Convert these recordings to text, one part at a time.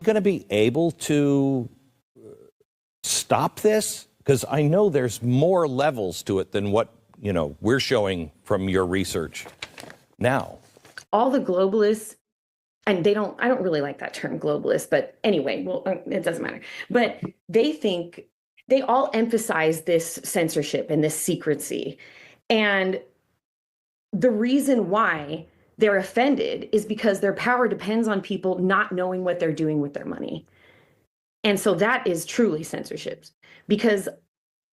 going to be able to stop this? Because I know there's more levels to it than what, we're showing from your research now. All the globalists, and I don't really like that term globalist, but anyway, well, it doesn't matter. But they all emphasize this censorship and this secrecy. And the reason why they're offended is because their power depends on people not knowing what they're doing with their money. And so that is truly censorship. Because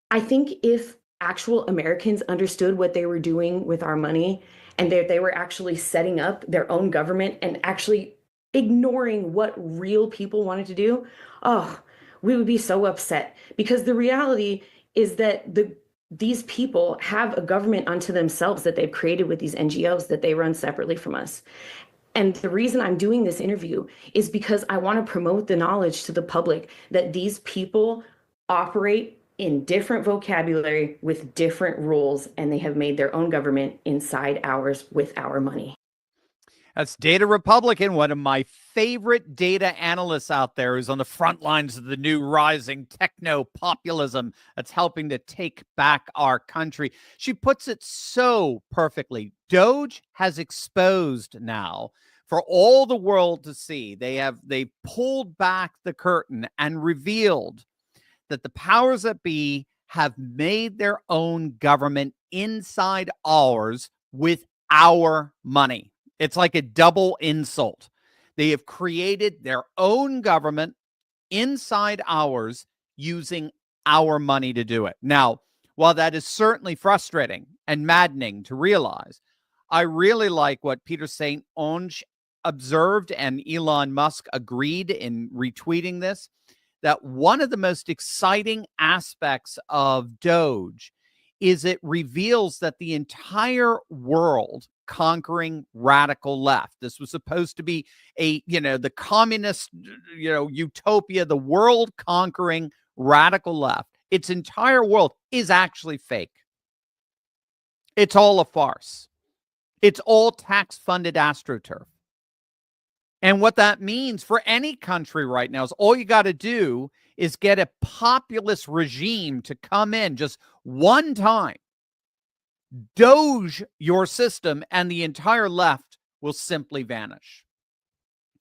I think if actual Americans understood what they were doing with our money, and they were actually setting up their own government and actually ignoring what real people wanted to do, we would be so upset. Because the reality is that these people have a government unto themselves that they've created with these NGOs that they run separately from us. And the reason I'm doing this interview is because I want to promote the knowledge to the public that these people operate in different vocabulary with different rules, and they have made their own government inside ours with our money. That's Data Republican, one of my favorite data analysts out there, who's on the front lines of the new rising techno-populism that's helping to take back our country. She puts it so perfectly. DOGE has exposed now for all the world to see. They pulled back the curtain and revealed that the powers that be have made their own government inside ours with our money. It's like a double insult. They have created their own government inside ours using our money to do it. Now, while that is certainly frustrating and maddening to realize, I really like what Peter St. Onge observed, and Elon Musk agreed in retweeting this, that one of the most exciting aspects of DOGE is it reveals that the entire world conquering radical left. This was supposed to be the communist, utopia, the world conquering radical left. Its entire world is actually fake. It's all a farce. It's all tax-funded astroturf. And what that means for any country right now is all you got to do is get a populist regime to come in just one time, doge your system, and the entire left will simply vanish.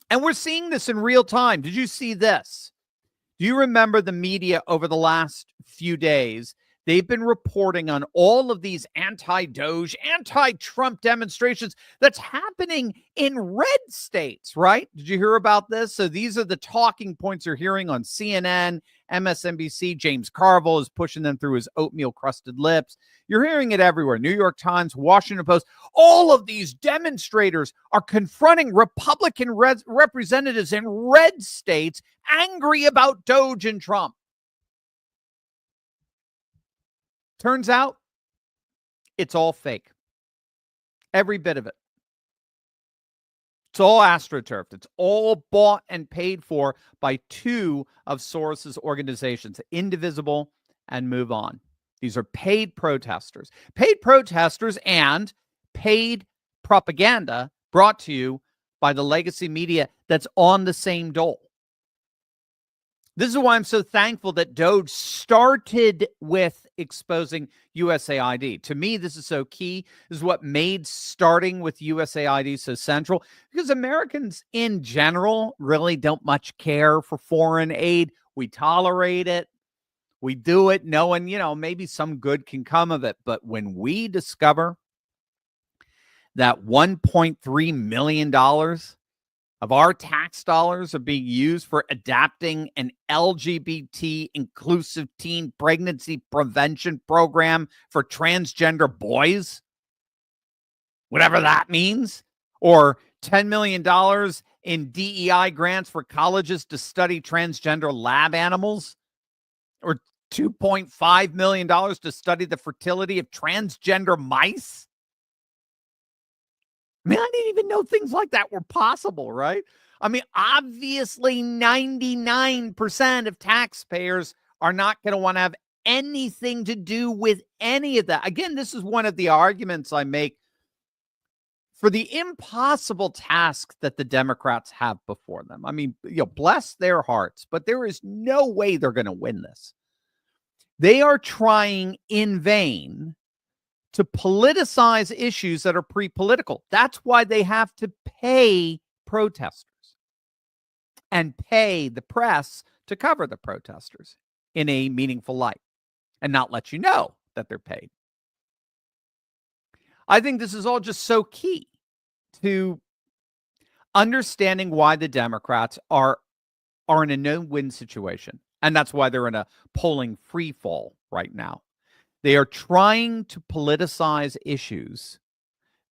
And we're seeing this in real time. Did you see this? Do you remember the media over the last few days? They've been reporting on all of these anti-DOGE, anti-Trump demonstrations that's happening in red states, right? Did you hear about this? So these are the talking points you're hearing on CNN, MSNBC. James Carville is pushing them through his oatmeal-crusted lips. You're hearing it everywhere. New York Times, Washington Post. All of these demonstrators are confronting Republican representatives in red states angry about DOGE and Trump. Turns out it's all fake. Every bit of it. It's all astroturf. It's all bought and paid for by two of Soros's organizations, Indivisible and Move On. These are paid protesters and paid propaganda brought to you by the legacy media that's on the same dole. This is why I'm so thankful that DOGE started with exposing USAID. To me, this is so key. This is what made starting with USAID so central, because Americans in general really don't much care for foreign aid. We tolerate it. We do it knowing, maybe some good can come of it. But when we discover that $1.3 million of our tax dollars are being used for adapting an LGBT inclusive teen pregnancy prevention program for transgender boys, whatever that means, or $10 million in DEI grants for colleges to study transgender lab animals, or $2.5 million to study the fertility of transgender mice. I mean, I didn't even know things like that were possible, right? I mean, obviously 99% of taxpayers are not going to want to have anything to do with any of that. Again, this is one of the arguments I make for the impossible task that the Democrats have before them. I mean, bless their hearts, but there is no way they're going to win this. They are trying in vain to politicize issues that are pre-political. That's why they have to pay protesters and pay the press to cover the protesters in a meaningful light and not let you know that they're paid. I think this is all just so key to understanding why the Democrats are in a no-win situation. And that's why they're in a polling free fall right now. They are trying to politicize issues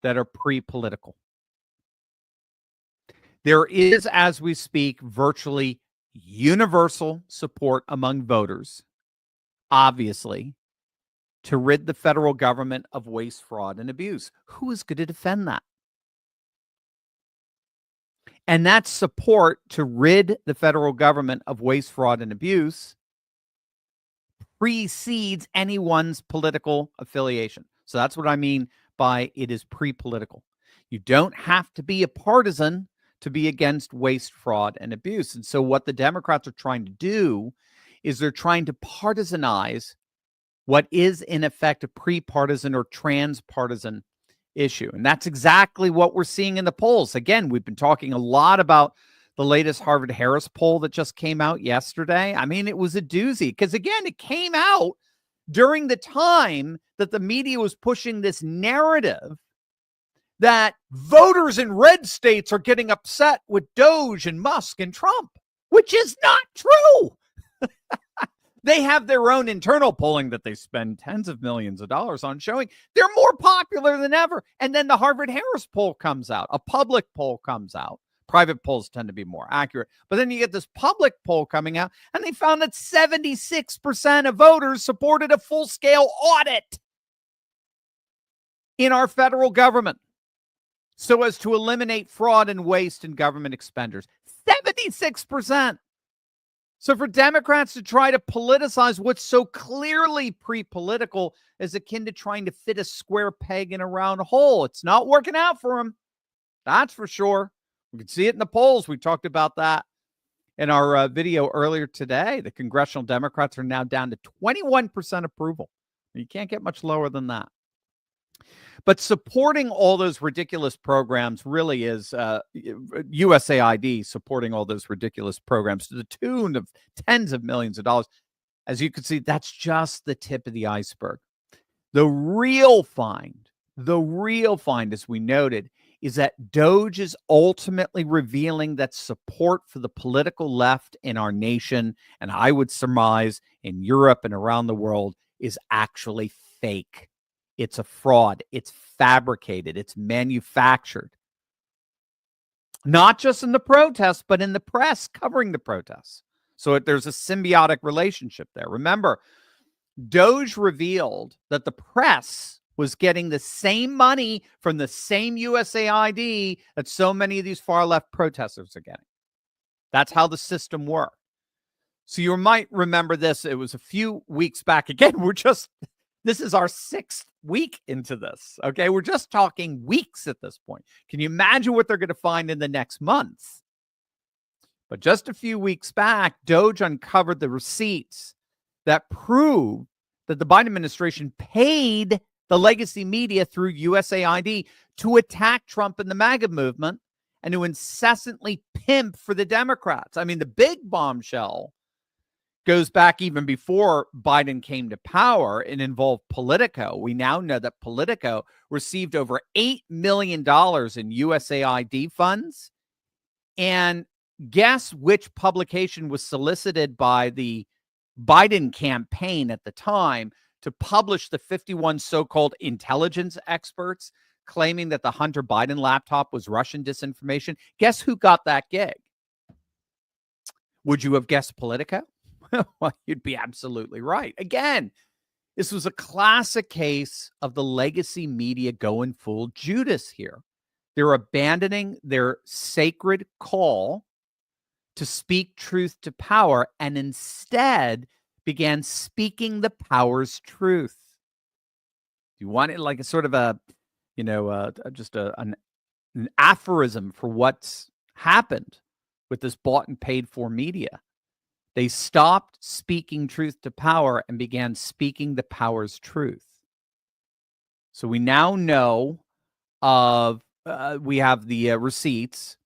that are pre-political. There is, as we speak, virtually universal support among voters, obviously, to rid the federal government of waste, fraud, and abuse. Who is going to defend that? And that support to rid the federal government of waste, fraud, and abuse precedes anyone's political affiliation. So that's what I mean by it is pre-political. You don't have to be a partisan to be against waste, fraud, and abuse. And so what the Democrats are trying to do is they're trying to partisanize what is in effect a pre-partisan or transpartisan issue. And that's exactly what we're seeing in the polls. Again, we've been talking a lot about the latest Harvard-Harris poll that just came out yesterday. I mean, it was a doozy because, again, it came out during the time that the media was pushing this narrative that voters in red states are getting upset with DOGE and Musk and Trump, which is not true. They have their own internal polling that they spend tens of millions of dollars on showing they're more popular than ever. And then the Harvard-Harris poll comes out. A public poll comes out. Private polls tend to be more accurate. But then you get this public poll coming out, and they found that 76% of voters supported a full-scale audit in our federal government so as to eliminate fraud and waste in government expenditures. 76%. So for Democrats to try to politicize what's so clearly pre-political is akin to trying to fit a square peg in a round hole. It's not working out for them. That's for sure. We can see it in the polls. We talked about that in our video earlier today. The congressional Democrats are now down to 21% approval. You can't get much lower than that. But supporting all those ridiculous programs really is USAID supporting all those ridiculous programs to the tune of tens of millions of dollars. As you can see, that's just the tip of the iceberg. The real find, as we noted, is that DOGE is ultimately revealing that support for the political left in our nation, and I would surmise in Europe and around the world, is actually fake. It's a fraud. It's fabricated. It's manufactured. Not just in the protests, but in the press covering the protests. So there's a symbiotic relationship there. Remember, DOGE revealed that the press was getting the same money from the same USAID that so many of these far-left protesters are getting. That's how the system worked. So you might remember this. It was a few weeks back. Again, this is our 6th week into this. Okay. We're just talking weeks at this point. Can you imagine what they're going to find in the next month? But just a few weeks back, DOGE uncovered the receipts that prove that the Biden administration paid the legacy media through USAID to attack Trump and the MAGA movement and to incessantly pimp for the Democrats. I mean, the big bombshell goes back even before Biden came to power and involved Politico. We now know that Politico received over $8 million in USAID funds. And guess which publication was solicited by the Biden campaign at the time to publish the 51 so-called intelligence experts claiming that the Hunter Biden laptop was Russian disinformation? Guess who got that gig? Would you have guessed Politico? Well, you'd be absolutely right. Again, this was a classic case of the legacy media going full Judas here. They're abandoning their sacred call to speak truth to power and instead began speaking the power's truth. You want it like a sort of a, just an an aphorism for what's happened with this bought and paid for media. They stopped speaking truth to power and began speaking the power's truth. So we now know we have the receipts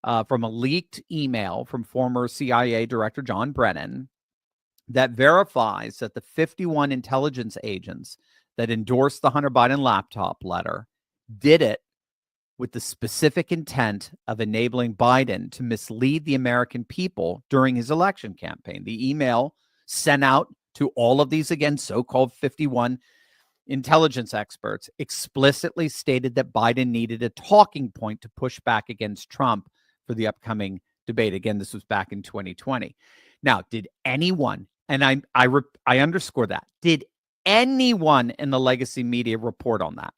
from a leaked email from former CIA Director John Brennan that verifies that the 51 intelligence agents that endorsed the Hunter Biden laptop letter did it with the specific intent of enabling Biden to mislead the American people during his election campaign. The email sent out to all of these, again, so-called 51 intelligence experts explicitly stated that Biden needed a talking point to push back against Trump for the upcoming debate. Again, this was back in 2020. Now, did anyone, and I underscore that, did anyone in the legacy media report on that?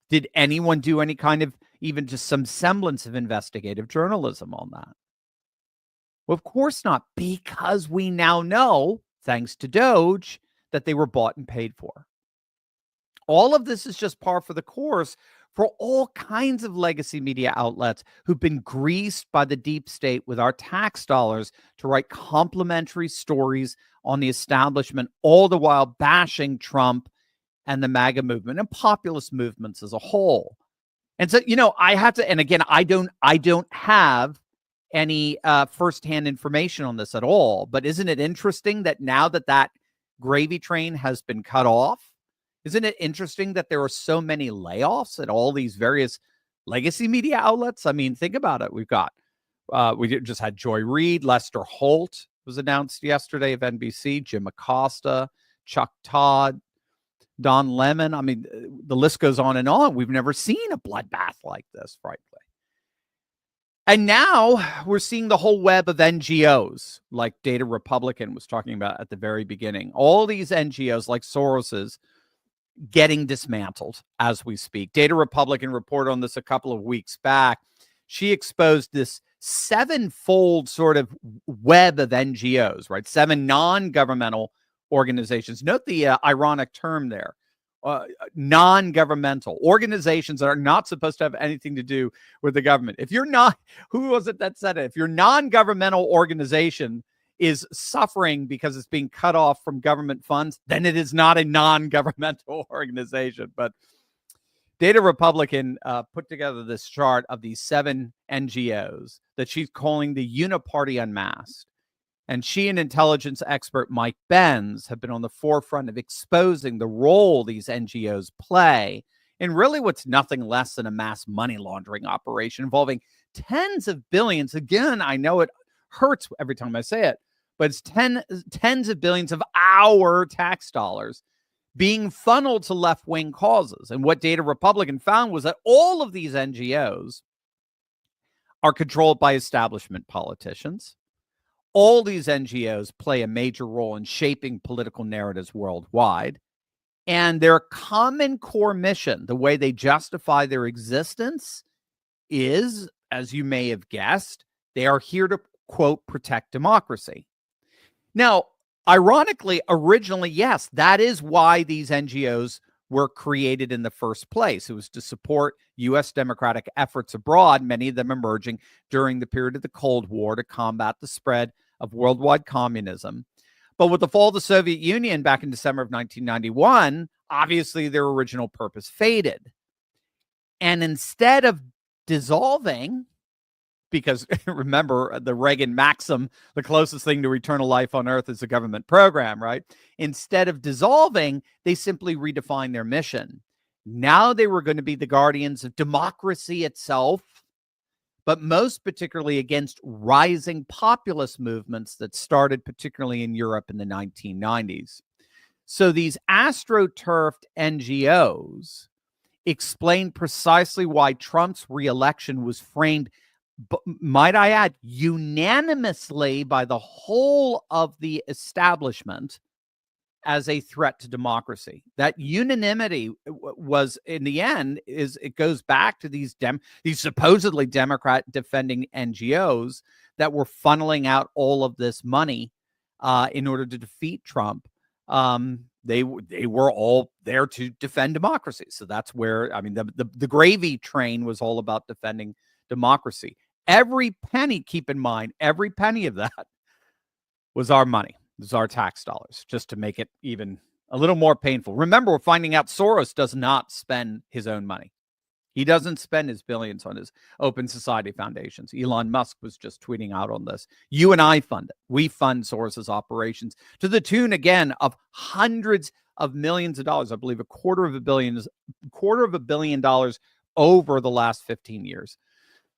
Did anyone do any kind of, even just some semblance of investigative journalism on that? Well, of course not, because we now know, thanks to DOGE, that they were bought and paid for. All of this is just par for the course for all kinds of legacy media outlets who've been greased by the deep state with our tax dollars to write complimentary stories on the establishment, all the while bashing Trump and the MAGA movement and populist movements as a whole. And so, I have to, and again, I don't have any firsthand information on this at all, but isn't it interesting that now that gravy train has been cut off, isn't it interesting that there are so many layoffs at all these various legacy media outlets? I mean, think about it. We just had Joy Reid, Lester Holt was announced yesterday of NBC, Jim Acosta, Chuck Todd, Don Lemon. I mean, the list goes on and on. We've never seen a bloodbath like this, frankly. And now we're seeing the whole web of NGOs, like Data Republican was talking about at the very beginning. All these NGOs, like Soros's, getting dismantled as we speak. Data Republican reported on this a couple of weeks back. She exposed this 7-fold sort of web of NGOs, right? 7 non-governmental organizations. Note the ironic term there. Non-governmental organizations that are not supposed to have anything to do with the government. If you're not, who was it that said it? If your non-governmental organization is suffering because it's being cut off from government funds, then it is not a non-governmental organization. But Data Republican put together this chart of these 7 NGOs that she's calling the Uniparty Unmasked. And she and intelligence expert Mike Benz have been on the forefront of exposing the role these NGOs play in really what's nothing less than a mass money laundering operation involving tens of billions. Again, I know it hurts every time I say it, but it's tens of billions of our tax dollars being funneled to left-wing causes. And what Data Republican found was that all of these NGOs are controlled by establishment politicians. All these NGOs play a major role in shaping political narratives worldwide. And their common core mission, the way they justify their existence, is, as you may have guessed, they are here to, quote, protect democracy. Now, ironically, originally, yes, that is why these NGOs were created in the first place. It was to support U.S. democratic efforts abroad, many of them emerging during the period of the Cold War to combat the spread of worldwide communism. But with the fall of the Soviet Union back in December of 1991, obviously their original purpose faded. And instead of dissolving, because remember the Reagan maxim, the closest thing to eternal life on earth is a government program, right? Instead of dissolving, they simply redefined their mission. Now they were going to be the guardians of democracy itself, but most particularly against rising populist movements that started particularly in Europe in the 1990s. So these astroturfed NGOs explain precisely why Trump's reelection was framed, might I add, unanimously by the whole of the establishment as a threat to democracy. That unanimity was, in the end, it goes back to these supposedly Democrat defending NGOs that were funneling out all of this money in order to defeat Trump. they were all there to defend democracy. So that's where, I mean, the gravy train was all about defending democracy. Every penny, keep in mind, every penny of that was our money. It was our tax dollars, just to make it even a little more painful. Remember, we're finding out Soros does not spend his own money. He doesn't spend his billions on his open society foundations. Elon Musk was just tweeting out on this. You and I fund it. We fund Soros's operations to the tune, again, of hundreds of millions of dollars. I believe $250 million over the last 15 years.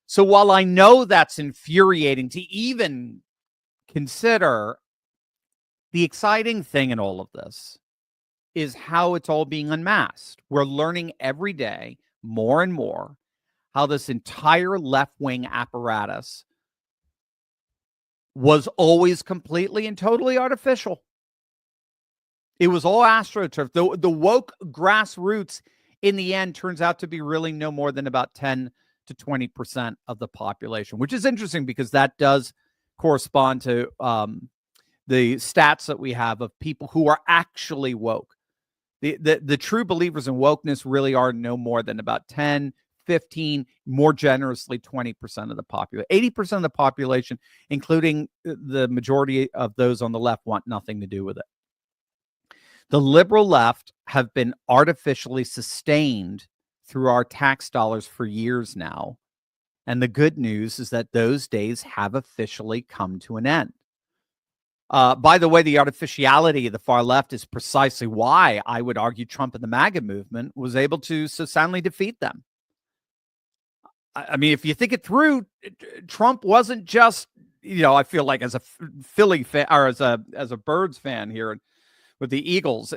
So while I know that's infuriating to even consider, the exciting thing in all of this is how it's all being unmasked. We're learning every day more and more how this entire left-wing apparatus was always completely and totally artificial. It was all astroturf. The woke grassroots in the end turns out to be really no more than about 10 to 20% of the population, which is interesting because that does correspond to the stats that we have of people who are actually woke. The true believers in wokeness really are no more than about 10, 15, more generously 20% of the population. 80% of the population, including the majority of those on the left, want nothing to do with it. The liberal left have been artificially sustained through our tax dollars for years now. And the good news is that those days have officially come to an end. By the way, the artificiality of the far left is precisely why I would argue Trump and the MAGA movement was able to so soundly defeat them. I mean, if you think it through, Trump wasn't just, I feel like as a Philly fan or as a Birds fan here with the Eagles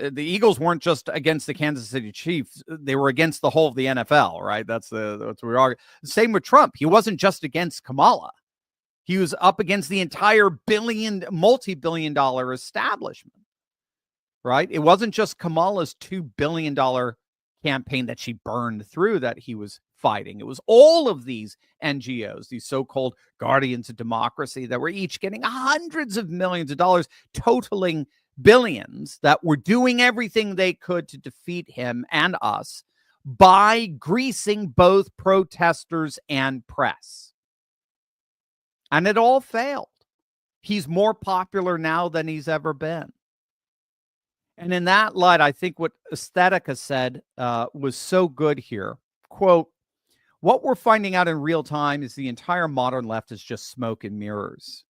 weren't just against the Kansas City Chiefs. They were against the whole of the NFL, right? That's what we are. Same with Trump. He wasn't just against Kamala. He was up against the entire multi-billion dollar establishment, right? It wasn't just Kamala's $2 billion campaign that she burned through that he was fighting. It was all of these NGOs, these so-called guardians of democracy that were each getting hundreds of millions of dollars, totaling billions, that were doing everything they could to defeat him and us by greasing both protesters and press. And it all failed. He's more popular now than he's ever been. And in that light, I think what Aesthetica said was so good here. Quote, what we're finding out in real time is the entire modern left is just smoke and mirrors.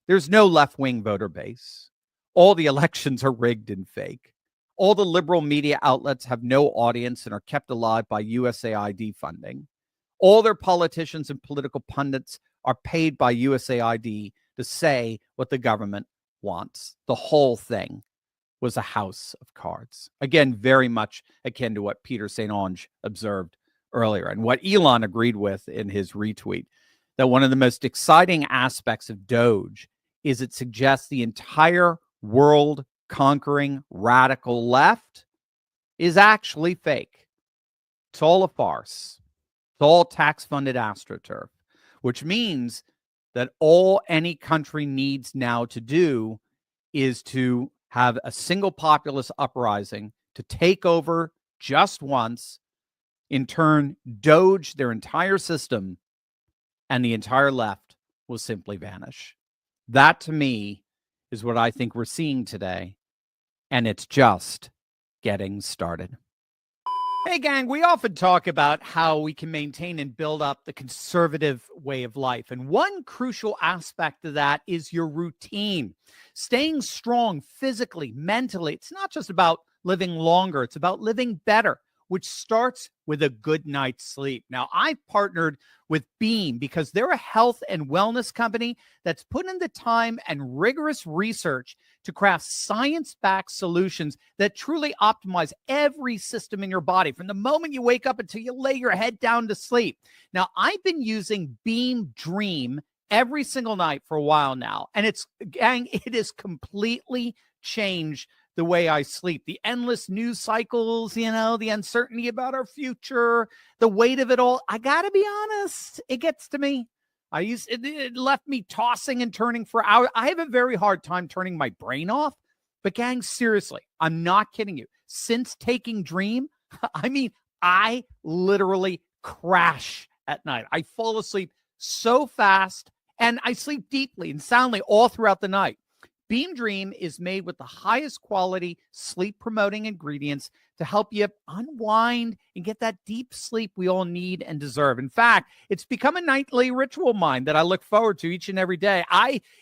There's no left-wing voter base. All the elections are rigged and fake. All the liberal media outlets have no audience and are kept alive by USAID funding. All their politicians and political pundits are paid by USAID to say what the government wants. The whole thing was a house of cards. Again, very much akin to what Peter St. Onge observed earlier and what Elon agreed with in his retweet, that one of the most exciting aspects of DOGE is it suggests the entire world-conquering radical left is actually fake. It's all a farce. It's all tax-funded astroturf, which means that all any country needs now to do is to have a single populist uprising to take over just once, in turn, DOGE their entire system, and the entire left will simply vanish. That, to me, is what I think we're seeing today, and it's just getting started. Hey, gang, we often talk about how we can maintain and build up the conservative way of life. And one crucial aspect of that is your routine. Staying strong physically, mentally. It's not just about living longer. It's about living better, which starts with a good night's sleep. Now, I've partnered with Beam because they're a health and wellness company that's put in the time and rigorous research to craft science-backed solutions that truly optimize every system in your body from the moment you wake up until you lay your head down to sleep. Now, I've been using Beam Dream every single night for a while now, and it has completely changed the way I sleep. The endless news cycles, the uncertainty about our future, the weight of it all. I got to be honest, it gets to me. It left me tossing and turning for hours. I have a very hard time turning my brain off, But gang, seriously, I'm not kidding you. Since taking Dream, I mean, I literally crash at night. I fall asleep so fast, and I sleep deeply and soundly all throughout the night. Beam Dream is made with the highest quality sleep promoting ingredients to help you unwind and get that deep sleep we all need and deserve. In fact, it's become a nightly ritual of mine that I look forward to each and every day.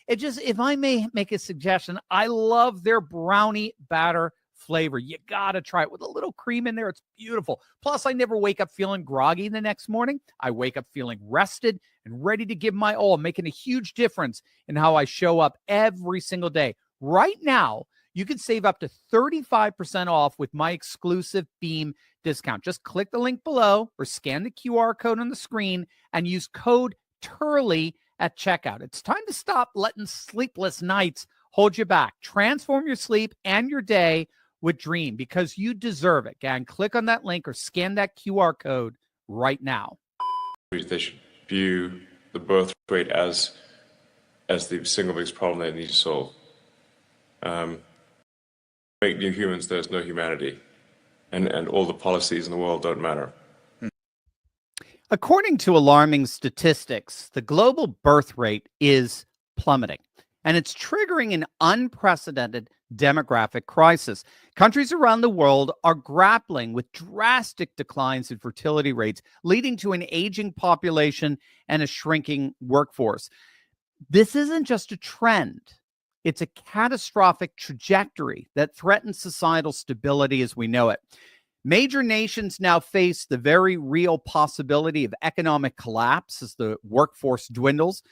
If I may make a suggestion, I love their brownie batter flavor. You got to try it with a little cream in there. It's beautiful. Plus, I never wake up feeling groggy the next morning. I wake up feeling rested and ready to give my all, making a huge difference in how I show up every single day. Right now, you can save up to 35% off with my exclusive Beam discount. Just click the link below or scan the QR code on the screen and use code TURLEY at checkout. It's time to stop letting sleepless nights hold you back. Transform your sleep and your day with Dream, because you deserve it. Gang, click on that link or scan that QR code right now. They should view the birth rate as the single biggest problem they need to solve. Make new humans, there's no humanity, and all the policies in the world don't matter. According to alarming statistics, the global birth rate is plummeting, and it's triggering an unprecedented demographic crisis. Countries around the world are grappling with drastic declines in fertility rates, leading to an aging population and a shrinking workforce. This isn't just a trend. It's a catastrophic trajectory that threatens societal stability as we know it. Major nations now face the very real possibility of economic collapse as the workforce dwindles.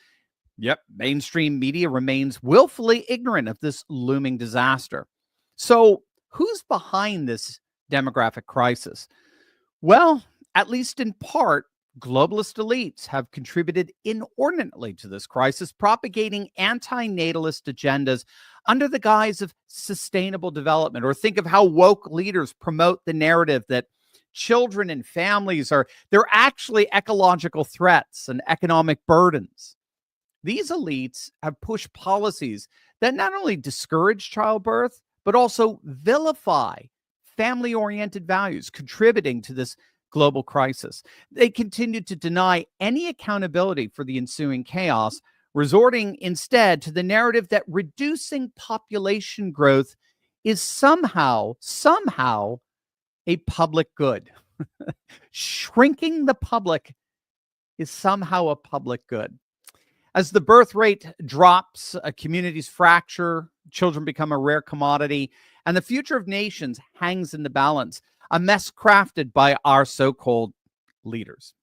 Yep, mainstream media remains willfully ignorant of this looming disaster. So, who's behind this demographic crisis? Well, at least in part, globalist elites have contributed inordinately to this crisis, propagating anti-natalist agendas under the guise of sustainable development. Or think of how woke leaders promote the narrative that children and families they're actually ecological threats and economic burdens. These elites have pushed policies that not only discourage childbirth, but also vilify family-oriented values, contributing to this global crisis. They continue to deny any accountability for the ensuing chaos, resorting instead to the narrative that reducing population growth is somehow a public good. Shrinking the public is somehow a public good. As the birth rate drops, communities fracture, children become a rare commodity, and the future of nations hangs in the balance, a mess crafted by our so-called leaders.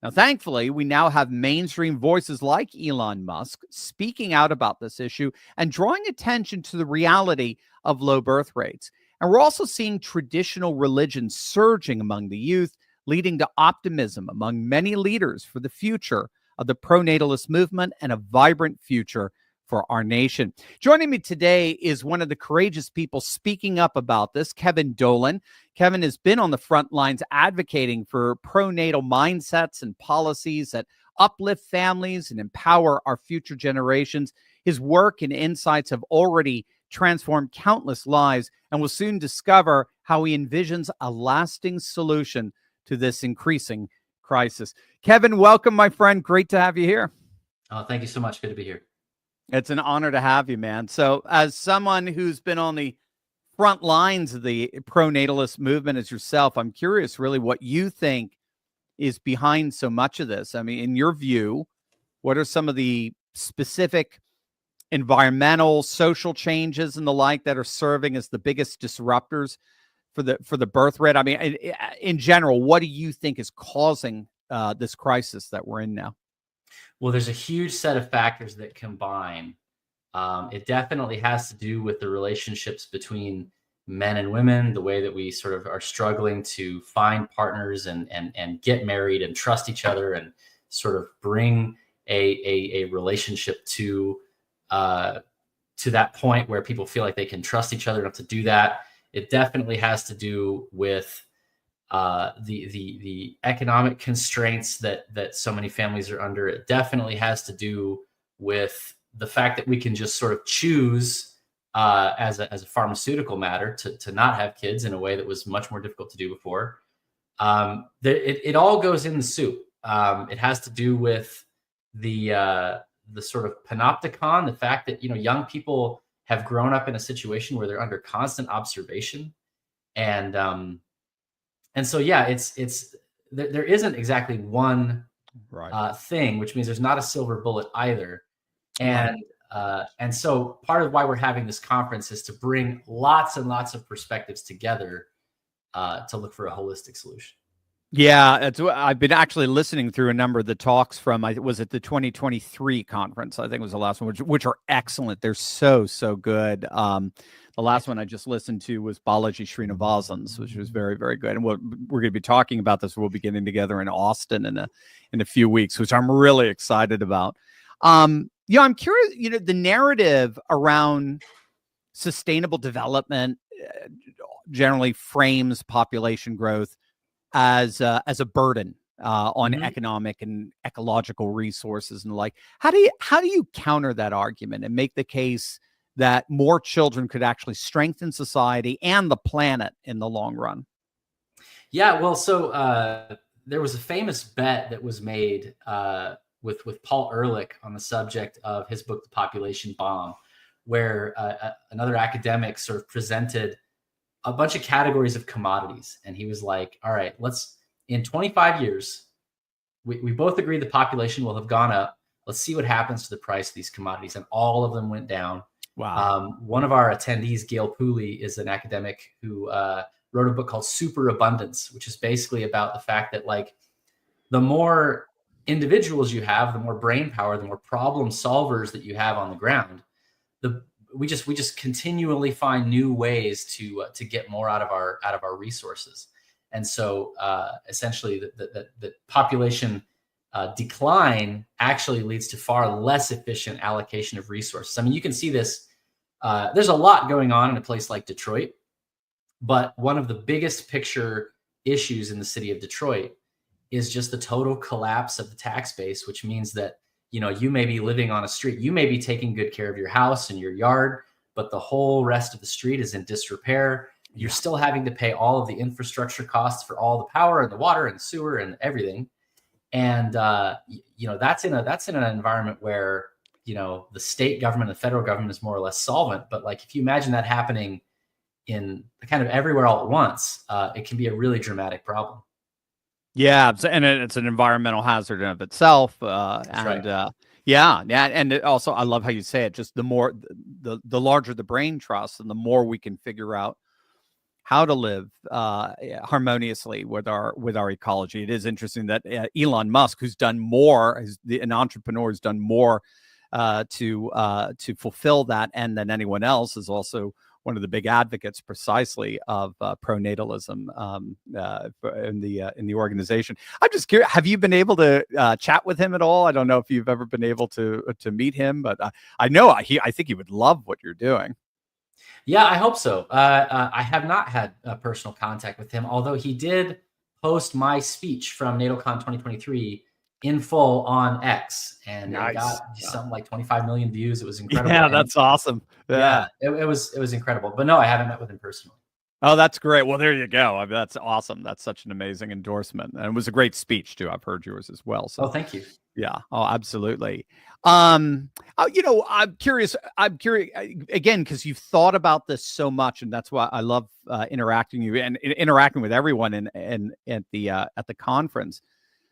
Now, thankfully, we now have mainstream voices like Elon Musk speaking out about this issue and drawing attention to the reality of low birth rates. And we're also seeing traditional religions surging among the youth, leading to optimism among many leaders for the future of the pronatalist movement and a vibrant future for our nation. Joining me today is one of the courageous people speaking up about this, Kevin Dolan. Kevin has been on the front lines advocating for pronatal mindsets and policies that uplift families and empower our future generations. His work and insights have already transformed countless lives, and we'll soon discover how he envisions a lasting solution to this increasing crisis. Kevin, welcome, my friend. Great to have you here. Oh, thank you so much. Good to be here. It's an honor to have you, man. So as someone who's been on the front lines of the pronatalist movement as yourself, I'm curious really what you think is behind so much of this. I mean, in your view, what are some of the specific environmental, social changes and the like that are serving as the biggest disruptors for the birth rate? I mean, in general, what do you think is causing this crisis that we're in now? Well, there's a huge set of factors that combine. It definitely has to do with the relationships between men and women, the way that we sort of are struggling to find partners and get married and trust each other and sort of bring a relationship to that point where people feel like they can trust each other enough to do that. It definitely has to do with the economic constraints that so many families are under. It definitely has to do with the fact that we can just sort of choose as a pharmaceutical matter to not have kids in a way that was much more difficult to do before. It all goes in the soup. It has to do with the sort of panopticon, the fact that, you know, young people have grown up in a situation where they're under constant observation. And so, yeah, there isn't exactly one thing, which means there's not a silver bullet either. And so part of why we're having this conference is to bring lots and lots of perspectives together to look for a holistic solution. Yeah, I've been actually listening through a number of the talks from, was it the 2023 conference? I think was the last one, which are excellent. They're so good. The last one I just listened to was Balaji Srinivasan's, which was very, very good. And we're going to be talking about this. We'll be getting together in Austin in a few weeks, which I'm really excited about. Yeah, I'm curious, you know, the narrative around sustainable development generally frames population growth as a burden on economic and ecological resources and the like. How do you counter that argument and make the case that more children could actually strengthen society and the planet in the long run? Yeah, well, so there was a famous bet that was made with Paul Ehrlich on the subject of his book, The Population Bomb, where another academic sort of presented a bunch of categories of commodities. And he was like, all right, in 25 years, we both agree the population will have gone up. Let's see what happens to the price of these commodities. And all of them went down. Wow. One of our attendees, Gail Pooley, is an academic who wrote a book called Superabundance, which is basically about the fact that, like, the more individuals you have, the more brain power, the more problem solvers that you have on the ground, we just continually find new ways to get more out of our resources. And so essentially the population decline actually leads to far less efficient allocation of resources. I mean, you can see this. There's a lot going on in a place like Detroit, but one of the biggest picture issues in the city of Detroit is just the total collapse of the tax base, which means that, you know, you may be living on a street, you may be taking good care of your house and your yard, but the whole rest of the street is in disrepair. You're still having to pay all of the infrastructure costs for all the power and the water and the sewer and everything. And, you know, that's in an environment where, you know, the state government, the federal government is more or less solvent. But, like, if you imagine that happening in kind of everywhere all at once, it can be a really dramatic problem. Yeah, and it's an environmental hazard in of itself. And also, I love how you say it. Just the more, the larger the brain trust, and the more we can figure out how to live harmoniously with our ecology. It is interesting that Elon Musk, who's done more, an entrepreneur, has done more to fulfill that end than anyone else, is also one of the big advocates precisely of pronatalism in the organization. I'm just curious, have you been able to chat with him at all? I don't know if you've ever been able to meet him, but I know I think he would love what you're doing. Yeah, I hope so. I have not had personal contact with him, although he did post my speech from NatalCon 2023 in full on X, and It got something like 25 million views. It was incredible. Yeah, that's awesome. Yeah, it was incredible. But no, I haven't met with him personally. Oh, that's great. Well, there you go. I mean, that's awesome. That's such an amazing endorsement, and it was a great speech too. I've heard yours as well. So, thank you. Yeah. Oh, absolutely. I'm curious again, because you've thought about this so much, and that's why I love interacting with everyone at the conference.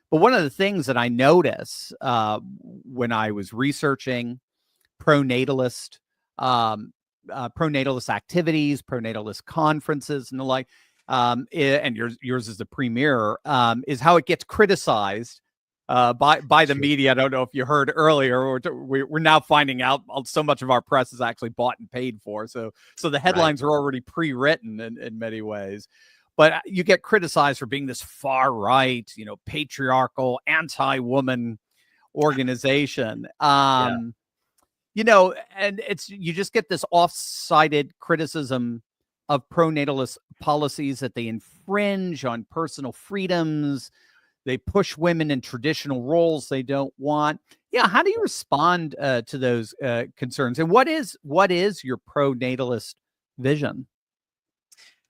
But one of the things that I notice when I was researching pronatalist activities, pronatalist conferences, and the like, and yours is the premier, is how it gets criticized by the media. I don't know if you heard earlier, we're now finding out so much of our press is actually bought and paid for. So the headlines are already pre-written in many ways. But you get criticized for being this far right, patriarchal, anti-woman organization. And you just get this off-sided criticism of pronatalist policies, that they infringe on personal freedoms, they push women in traditional roles they don't want. Yeah, how do you respond to those concerns? And what is your pro-natalist vision?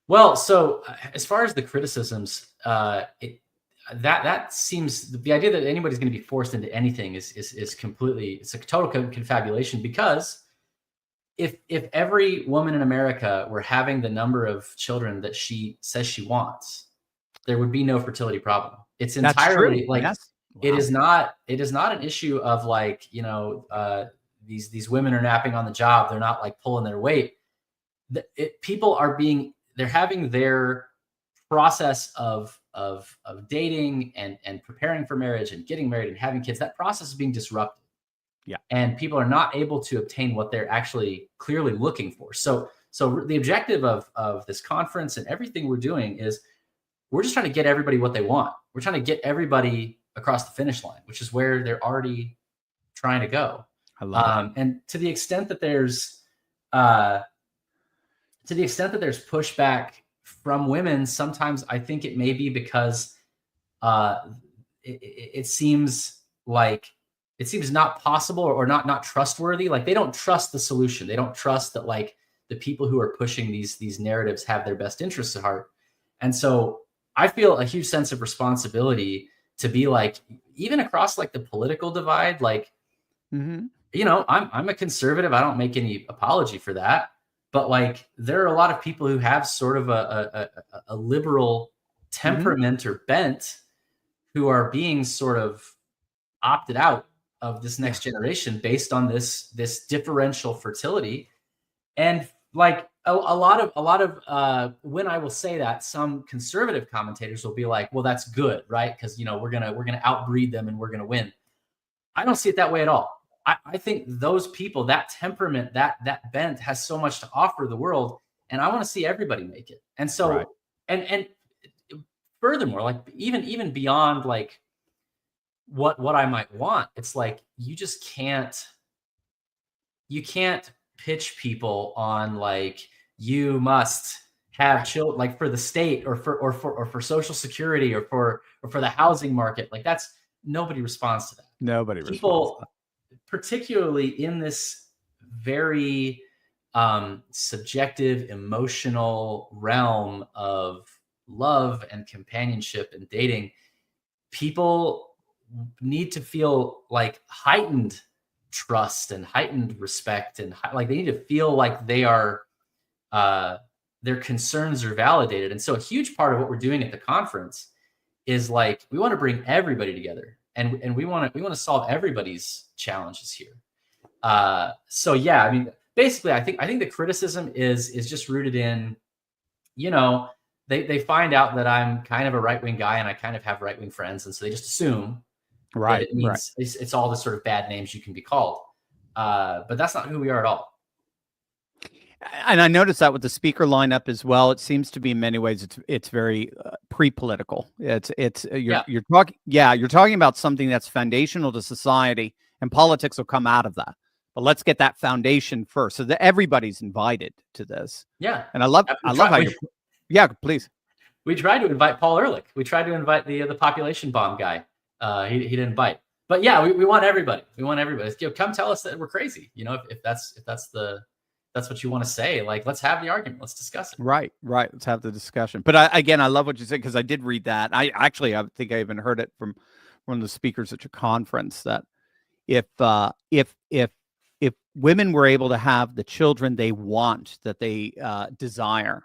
Well, so as far as the criticisms, that seems, the idea that anybody's going to be forced into anything is completely, it's a total confabulation, because if every woman in America were having the number of children that she says she wants, there would be no fertility problem. It's entirely like, yes. Wow. it is not an issue of like, these women are napping on the job. They're not like pulling their weight. People are they're having their process of dating and preparing for marriage and getting married and having kids. That process is being disrupted. Yeah. And people are not able to obtain what they're actually clearly looking for. So the objective of this conference and everything we're doing is we're just trying to get everybody what they want. We're trying to get everybody across the finish line, which is where they're already trying to go. I love it. And to the extent that there's pushback from women, sometimes I think it may be because it seems not possible or not trustworthy. Like they don't trust the solution. They don't trust that like the people who are pushing these narratives have their best interests at heart. And so I feel a huge sense of responsibility to be like, even across like the political divide, like, I'm a conservative. I don't make any apology for that. But like, there are a lot of people who have sort of a liberal temperament or bent who are being sort of opted out of this next generation based on this differential fertility. And like a lot of when I will say that, some conservative commentators will be like, well, that's good, right? Because we're gonna outbreed them and we're gonna win. I don't see it that way at all. I think those people, that temperament, that bent has so much to offer the world, and I want to see everybody make it. And so, right. and furthermore, like even beyond like what I might want, it's like you can't pitch people on like you must have children, like for the state or for Social Security or for the housing market. Like nobody responds to that. Nobody responds to that. Particularly in this very subjective, emotional realm of love and companionship and dating, people need to feel like heightened trust and heightened respect, and like they need to feel like they are their concerns are validated. And so a huge part of what we're doing at the conference is like we want to bring everybody together. And we want to solve everybody's challenges here. So yeah, I mean, basically, I think the criticism is just rooted in, they find out that I'm kind of a right-wing guy and I kind of have right-wing friends, and so they just assume that it means it's all the sort of bad names you can be called. But that's not who we are at all. And I noticed that with the speaker lineup as well. It seems to be in many ways it's very pre-political. You're talking about something that's foundational to society, and politics will come out of that. But let's get that foundation first, so that everybody's invited to this. Yeah, and I love how you. Yeah, please. We tried to invite Paul Ehrlich. We tried to invite the population bomb guy. He didn't bite. But yeah, we want everybody. We want everybody. Come tell us that we're crazy. If that's what you want to say, like, let's have the argument. Let's discuss it. Right. Let's have the discussion. But I love what you said, because I did read that. I think I even heard it from one of the speakers at your conference, that if women were able to have the children they want, that they desire,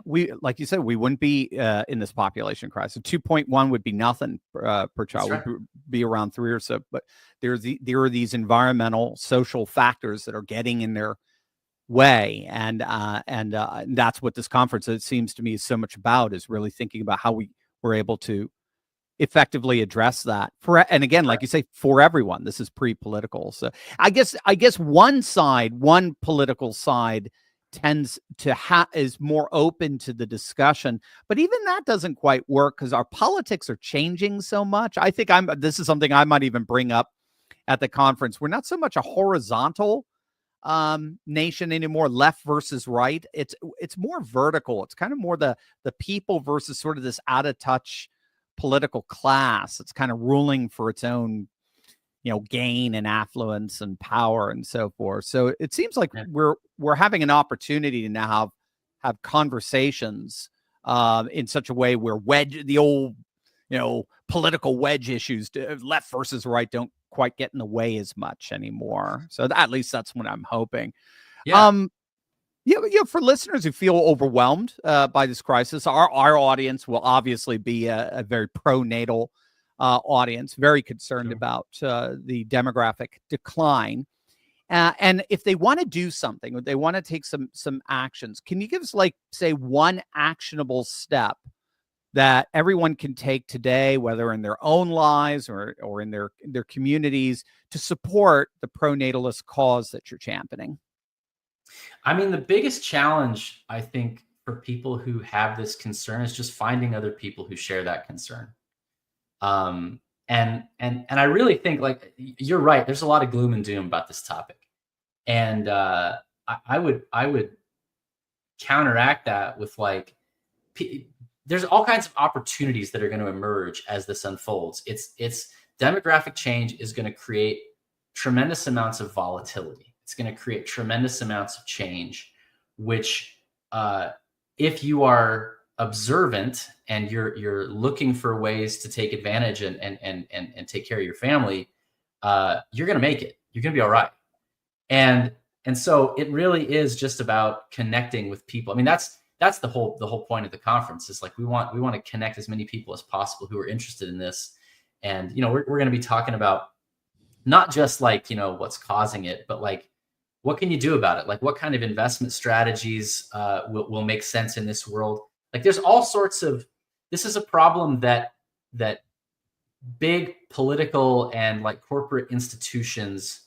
we, like you said, we wouldn't be in this population crisis. 2.1 would be nothing per child. Right. Would be around 3 or so. But there are these environmental, social factors that are getting in their way, and that's what this conference, it seems to me, is so much about, is really thinking about how we were able to effectively address that and again, like you say, for everyone. This is pre-political. So I guess one political side tends to is more open to the discussion, but even that doesn't quite work, because our politics are changing so much. I think this is something I might even bring up at the conference. We're not so much a horizontal nation anymore, left versus right. It's more vertical. It's kind of more the people versus sort of this out of touch political class that's kind of ruling for its own, gain and affluence and power and so forth. So it seems like we're having an opportunity to now have conversations in such a way where the old, political wedge issues, left versus right, don't quite get in the way as much anymore. So at least that's what I'm hoping. Yeah. For listeners who feel overwhelmed by this crisis, our audience will obviously be a very pro-natal audience, very concerned about the demographic decline. And if they want to do something, or they want to take some actions, can you give us, say, one actionable step that everyone can take today, whether in their own lives or in their communities, to support the pro-natalist cause that you're championing? I mean, the biggest challenge, I think, for people who have this concern is just finding other people who share that concern. And I really think, you're right. There's a lot of gloom and doom about this topic, and I would counteract that with there's all kinds of opportunities that are going to emerge as this unfolds. It's demographic change is going to create tremendous amounts of volatility. It's going to create tremendous amounts of change, which if you are observant and you're looking for ways to take advantage and take care of your family, you're going to make it. You're going to be all right. And so it really is just about connecting with people. I mean, that's the whole point of the conference, is we want to connect as many people as possible who are interested in this. And, we're going to be talking about not just what's causing it, but what can you do about it? What kind of investment strategies will make sense in this world? There's all sorts of, this is a problem that big political and corporate institutions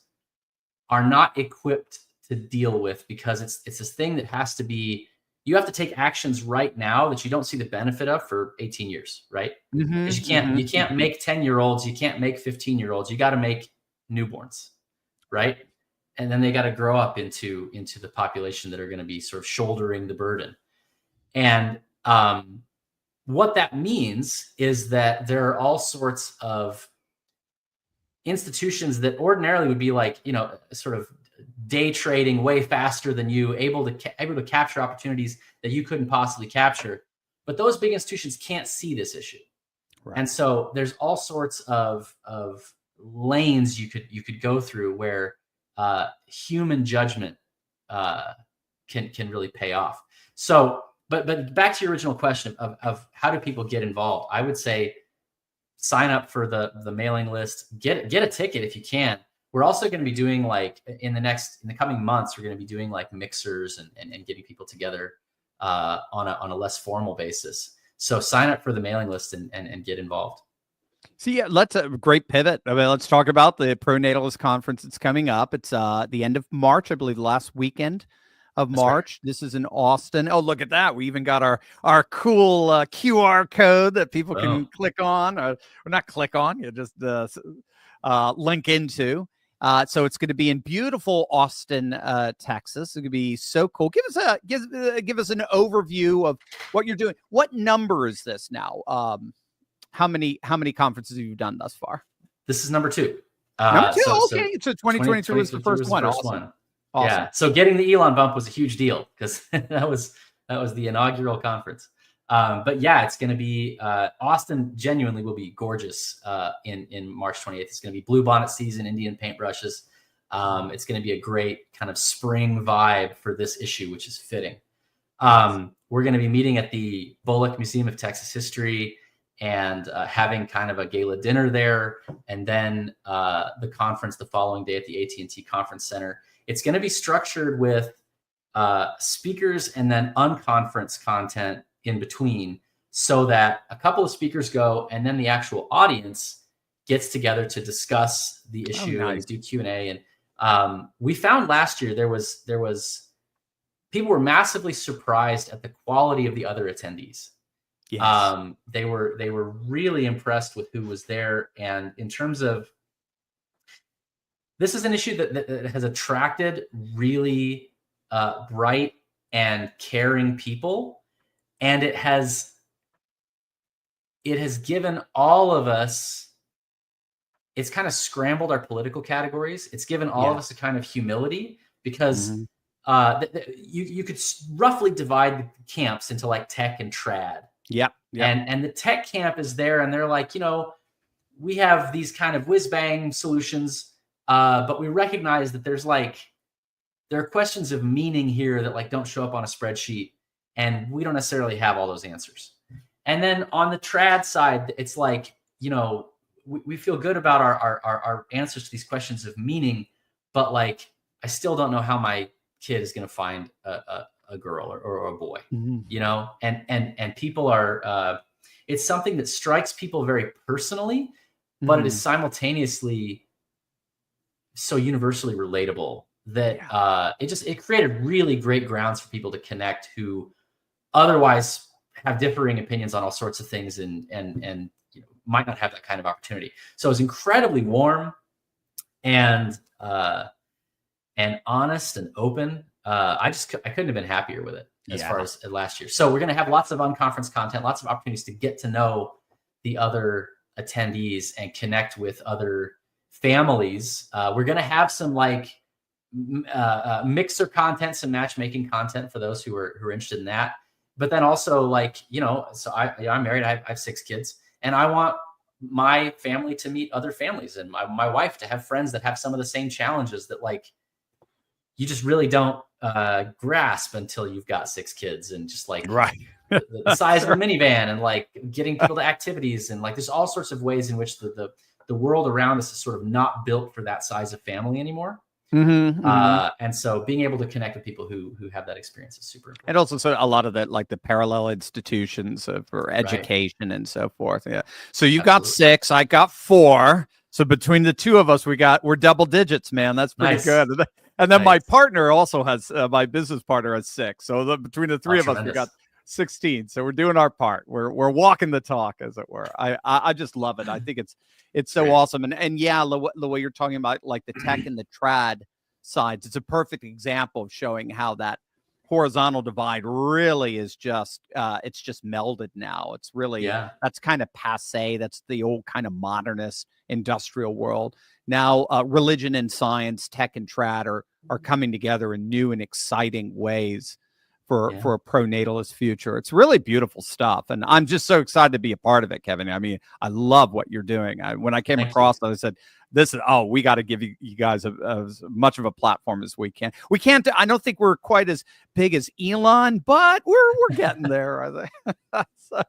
are not equipped to deal with, because it's this thing that has to be, you have to take actions right now that you don't see the benefit of for 18 years, right? Because you can't make 10-year-olds, you can't make 15-year-olds, you got to make newborns, right? And then they got to grow up into the population that are going to be sort of shouldering the burden. And what that means is that there are all sorts of institutions that ordinarily would be sort of day trading way faster than you, able to capture opportunities that you couldn't possibly capture. But those big institutions can't see this issue. Right. And so there's all sorts of lanes you could go through where human judgment can really pay off. So, but back to your original question of how do people get involved? I would say sign up for the mailing list, get a ticket if you can. We're also going to be doing in the coming months, we're going to be doing mixers and getting people together on a less formal basis. So sign up for the mailing list and get involved. So let's a great pivot. I mean, let's talk about the Pronatalist conference that's coming up. It's the end of March, I believe, the last weekend of March. Right. This is in Austin. Oh, look at that. We even got our cool QR code that people can click on, or not click on, you just link into. So it's going to be in beautiful Austin, Texas. It's going to be so cool. Give us an overview of what you're doing. What number is this now? How many conferences have you done thus far? This is number 2. Number 2. Okay, so 2023 was the first one. Awesome. Yeah. So getting the Elon bump was a huge deal, because that was the inaugural conference. But yeah, it's going to be Austin. Genuinely will be gorgeous in March 28th. It's going to be bluebonnet season, Indian paintbrushes. It's going to be a great kind of spring vibe for this issue, which is fitting. We're going to be meeting at the Bullock Museum of Texas History and having kind of a gala dinner there, and then the conference the following day at the AT&T Conference Center. It's going to be structured with speakers and then unconference content in between, so that a couple of speakers go and then the actual audience gets together to discuss the issue and do Q&A. And we found last year there was people were massively surprised at the quality of the other attendees. Yes. They were really impressed with who was there. And in terms of, this is an issue that has attracted really bright and caring people. And it has it has given all of us, it's kind of scrambled our political categories. It's given all of us a kind of humility, because you could roughly divide the camps into like tech and trad. Yep. And the tech camp is there, and they're like, we have these kind of whiz bang solutions, but we recognize that there are questions of meaning here that like don't show up on a spreadsheet, and we don't necessarily have all those answers. And then on the trad side, it's like, we feel good about our answers to these questions of meaning, but like, I still don't know how my kid is going to find a girl or a boy, and people are, it's something that strikes people very personally, but it is simultaneously so universally relatable that it created really great grounds for people to connect who otherwise have differing opinions on all sorts of things and might not have that kind of opportunity. So it was incredibly warm and honest and open. I couldn't have been happier with it as far as last year. So we're going to have lots of unconference content, lots of opportunities to get to know the other attendees and connect with other families. We're going to have some like mixer content, some matchmaking content for those who are interested in that. But then also like, so I'm married, I have 6 kids, and I want my family to meet other families, and my wife to have friends that have some of the same challenges that like, you just really don't grasp until you've got 6 kids, and just like the size of a minivan, and like getting people to activities, and like there's all sorts of ways in which the world around us is sort of not built for that size of family anymore. And so being able to connect with people who have that experience is super important. And also, so a lot of that, like the parallel institutions for education and so forth. Yeah. So you got 6, I got 4. So between the two of us, we're double digits, man. That's pretty good. And then my partner also has, my business partner has 6. So between the 3 of us, we got 16. So we're doing our part. We're walking the talk, as it were. I just love it. I think it's so awesome. And yeah, the way you're talking about like the tech and the trad sides, it's a perfect example of showing how that horizontal divide really is just it's just melded now. It's really that's kind of passe. That's the old kind of modernist industrial world. Now religion and science, tech and trad are coming together in new and exciting ways for a pronatalist future. It's really beautiful stuff, and I'm just so excited to be a part of it, Kevin. I mean, I love what you're doing. When I came across it, I said, we got to give you guys as much of a platform as we can. We can't. I don't think we're quite as big as Elon, but we're getting there, I think.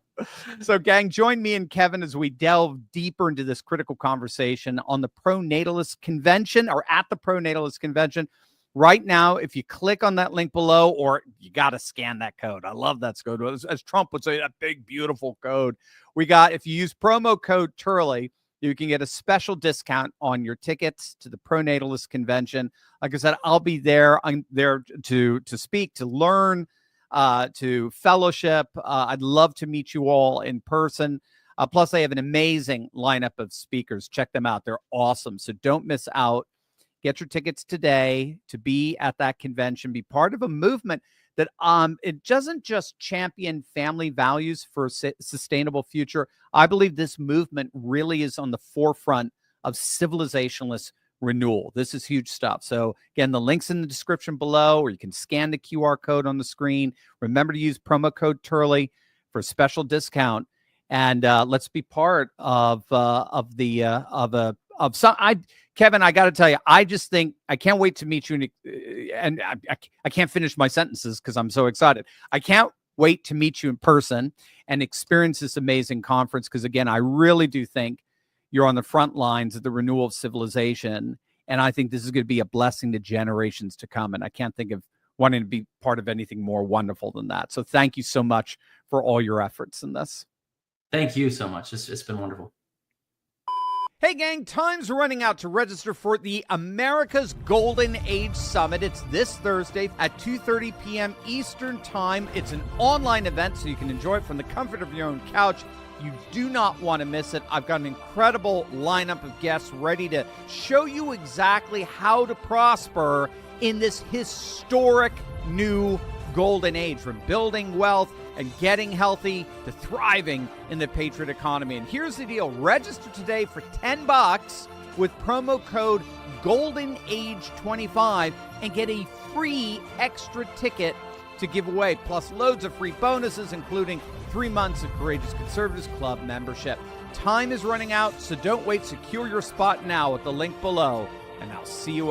So, gang, join me and Kevin as we delve deeper into this critical conversation on the Pronatalist Convention, or at the Pronatalist Convention. Right now, if you click on that link below, or you got to scan that code. I love that code. As Trump would say, that big, beautiful code. If you use promo code Turley, you can get a special discount on your tickets to the Pronatalist Convention. Like I said, I'll be there. I'm there to speak, to learn, to fellowship. I'd love to meet you all in person. Plus, they have an amazing lineup of speakers. Check them out. They're awesome. So don't miss out. Get your tickets today to be at that convention. Be part of a movement that it doesn't just champion family values for a sustainable future. I believe this movement really is on the forefront of civilizationless renewal. This is huge stuff. So again, the link's in the description below, or you can scan the QR code on the screen. Remember to use promo code Turley for a special discount. And let's be part of Kevin, I got to tell you, I just think I can't wait to meet you. And I can't finish my sentences because I'm so excited. I can't wait to meet you in person and experience this amazing conference. Because again, I really do think you're on the front lines of the renewal of civilization. And I think this is going to be a blessing to generations to come. And I can't think of wanting to be part of anything more wonderful than that. So thank you so much for all your efforts in this. Thank you so much. It's been wonderful. Hey gang, time's running out to register for the America's Golden Age Summit. It's this Thursday at 2:30 p.m. Eastern Time. It's an online event, so you can enjoy it from the comfort of your own couch. You do not want to miss it. I've got an incredible lineup of guests ready to show you exactly how to prosper in this historic new golden age, from building wealth and getting healthy to thriving in the Patriot economy. And here's the deal. Register today for $10 with promo code GoldenAge25 and get a free extra ticket to give away, plus loads of free bonuses, including 3 months of Courageous Conservatives Club membership. Time is running out, so don't wait. Secure your spot now at the link below, and I'll see you all.